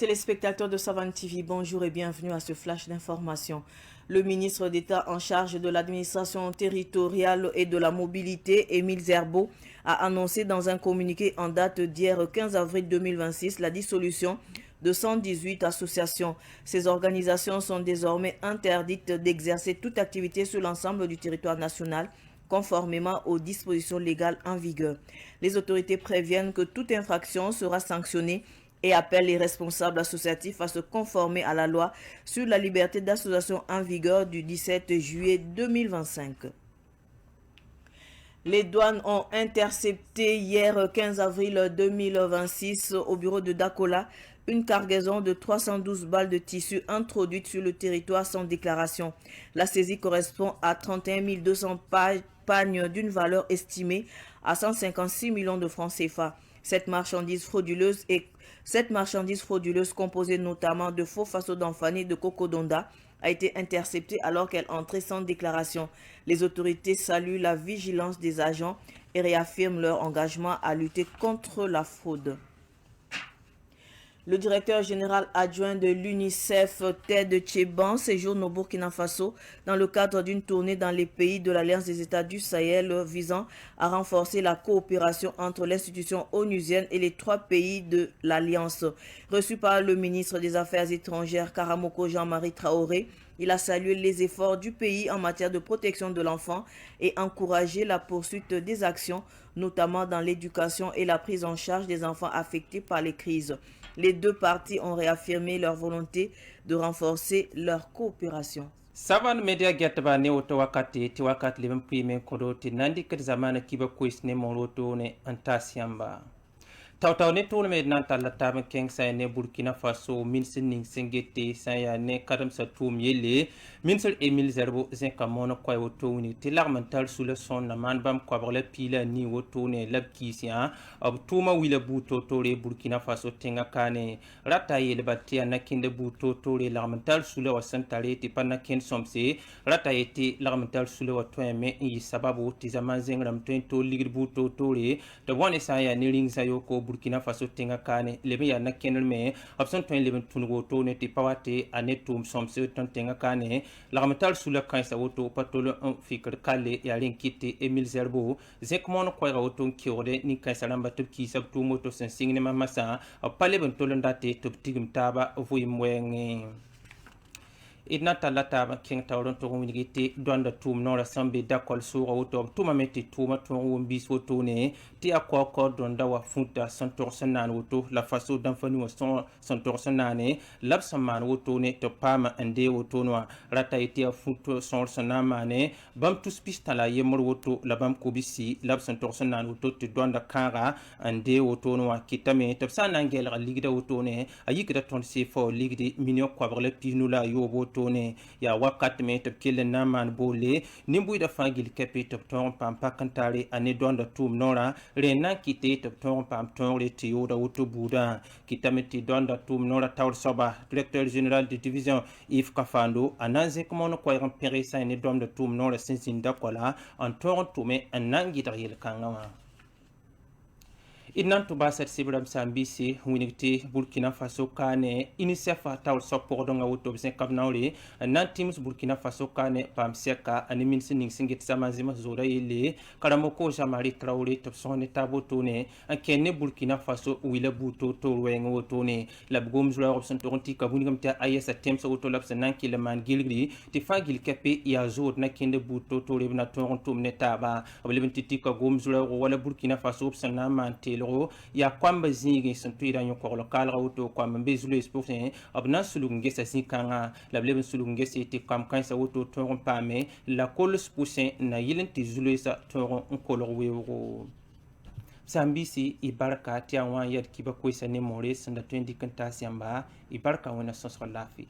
Téléspectateurs de Savane TV, bonjour et bienvenue à ce flash d'information. Le ministre d'État en charge de l'administration territoriale et de la mobilité, Émile Zerbo, a annoncé dans un communiqué en date d'hier 15 avril 2026 la dissolution de 118 associations. Ces organisations sont désormais interdites d'exercer toute activité sur l'ensemble du territoire national, conformément aux dispositions légales en vigueur. Les autorités préviennent que toute infraction sera sanctionnée et appelle les responsables associatifs à se conformer à la loi sur la liberté d'association en vigueur du 17 juillet 2025. Les douanes ont intercepté hier 15 avril 2026 au bureau de Dakola une cargaison de 312 balles de tissu introduite sur le territoire sans déclaration. La saisie correspond à 31 200 pagnes d'une valeur estimée à 156 millions de francs CFA. Cette marchandise frauduleuse composée notamment de faux faso d'Anfani de Cocodonda a été interceptée alors qu'elle entrait sans déclaration. Les autorités saluent la vigilance des agents et réaffirment leur engagement à lutter contre la fraude. Le directeur général adjoint de l'UNICEF, Ted Tcheban, séjourne au Burkina Faso dans le cadre d'une tournée dans les pays de l'Alliance des États du Sahel visant à renforcer la coopération entre l'institution onusienne et les 3 pays de l'Alliance. Reçu par le ministre des Affaires étrangères, Karamoko Jean-Marie Traoré, il a salué les efforts du pays en matière de protection de l'enfant et encouragé la poursuite des actions, notamment dans l'éducation et la prise en charge des enfants affectés par les crises. Les 2 parties ont réaffirmé leur volonté de renforcer leur coopération. Savan media getba ne oto wakati ti wakati leben prime kodo ti nandi ket zamana kiba kuis ne moroto ne antasiamba. Taw ne tourne nan tala taban keng sa ne Burkina Faso minsin ning singete sa ya ne kadam sa tum yele minsil Émile Zerbo zen kamono kwa woto ni ti larmental sous le son na man bam kwa brele pila ni woto ne lab kisia ab tuma wila buto tore Burkina Faso tenga kane rata yele batia na kinde buto tore larmental sous le wasantale ti panaken somse rata yeti larmental sous le watweme yi sababu ti zaman zengram to ligir buto tore de wone sa ya ni ring sa yoko Burkina Faso tenga kane lebe ya na kenel me abson to leben tungo to ne ti pawate anetum somse ton tenga kane larmental sous le kansa woto patolo un fikr kale ya renkite Émile Zerbo zekmon ko ga woto kiode ni kansa lamba to ki sab to moto sen singne mamasa paleben to ndate to tigim taba voyim wenge idna talata ba king tawron to ngiti donda tum no la sambe dakol sura woto tuma meti tuma to wombi soto ne ti akoko donda wa funta santor sanan woto la faso d'enfani wa santor sanane lab saman woto ne to pama ande woto no rata iti funto son sanamane bam tous pistala yemor woto la bam kobisi lab santor sanan woto ti donda kara ande woto no kitame to sanangel ligda woto ne ayikda ton sefo ligdi minyo kwabrele pinula yo woto ne ya wakat me to kille naman bole nimbu da fagil kepi to ton pam pakantare ane donda tum nora rena kite to ton pam ton le tio da woto buda kitameti donda tum nora tawr soba directeur général de division Yves Kafando ananze komono ko ran peresa ne donda tum nora sinsinda kola en ton tume anangi daril kangawa inan to basat sibram sambisi winiti Burkina Faso kane UNICEF tawl support donga woto bisen kabnawle nan teams Burkina Faso kane pam seka animin sining singit samazima zora ile karamoko Jean-Marie Traoré to sonne taboto ne akene Burkina Faso wila buto to wen woto ne labgom zura option to ronti kabunigam ta ayesa teams woto labsa nan kileman gilgri ti fagil kepe ya zor na kende buto to rebna to rontum ne taba ableben titika gom zura wala Burkina Faso option na man ya kwamba zingi santuira nyoko lokal auto kwamba bezulu exporter abna sulunge sa sinkanga la bleben sulunge sete kam kansa auto toron pame la kolos poussin na yilenti zulu sa toron kolor wewo sambisi ibarka tianwa yad kiba kwesa ne more sanda 20 kanta siamba ibarka wana sosra lafi